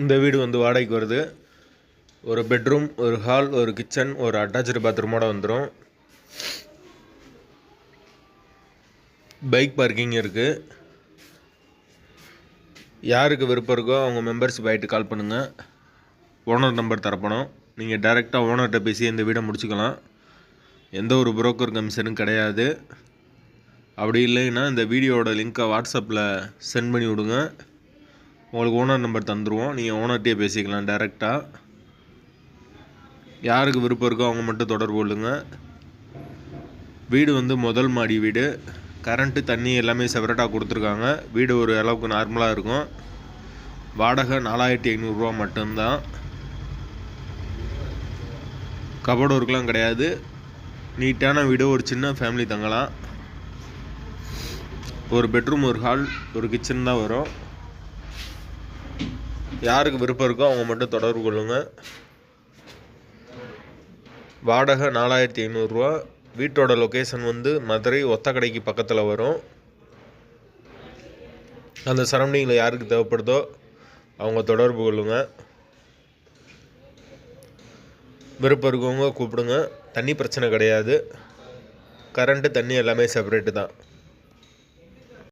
இந்த வீடு வந்து வாடகைக்கு வருது. ஒரு பெட்ரூம், ஒரு ஹால், ஒரு கிச்சன், ஒரு அட்டாச்சு பாத்ரூமோட வந்துடும். பைக் பார்க்கிங் இருக்குது. யாருக்கு விருப்பம் இருக்கோ அவங்க மெம்பர்ஷிப் ஆகிட்டு கால் பண்ணுங்கள். ஓனர் நம்பர் தரப்படும். நீங்கள் டைரெக்டாக ஓனர்கிட்ட பேசி இந்த வீடை முடிச்சுக்கலாம். எந்த ஒரு புரோக்கர் கமிஷனும் கிடையாது. அப்படி இல்லைன்னா இந்த வீடியோட லிங்க்கை வாட்ஸ்அப்பில் சென்ட் பண்ணி விடுங்க. உங்களுக்கு ஓனர் நம்பர் தந்துடுவோம். நீங்கள் ஓனர்கிட்டே பேசிக்கலாம் டைரெக்டாக. யாருக்கு விருப்பம் இருக்கோ அவங்க மட்டும் தொடர்பு கொள்ளுங்கள். வீடு வந்து முதல் மாடி வீடு. கரண்ட்டு, தண்ணி எல்லாமே செப்பரேட்டாக கொடுத்துருக்காங்க. வீடு ஒரு அளவுக்கு நார்மலாக இருக்கும். வாடகை 4500 மட்டும்தான். கபோர்டு ஒர்க்லாம் கிடையாது. நீட்டான வீடு. ஒரு சின்ன ஃபேமிலி தங்கலாம். ஒரு பெட்ரூம், ஒரு ஹால், ஒரு கிச்சன் தான் வரும். யாருக்கு விருப்பம் இருக்கோ அவங்க மட்டும் தொடர்பு கொள்ளுங்கள். வாடகை 4500. வீட்டோட லொக்கேஷன் வந்து மதுரை ஒத்தக்கடைக்கு பக்கத்தில் வரும். அந்த சரௌண்டிங்கில் யாருக்கு தேவைப்படுதோ அவங்க தொடர்பு கொள்ளுங்கள். விருப்பம் இருக்கவங்க கூப்பிடுங்க. தண்ணி பிரச்சனை கிடையாது. கரண்ட்டு, தண்ணி எல்லாமே செப்பரேட்டு தான்.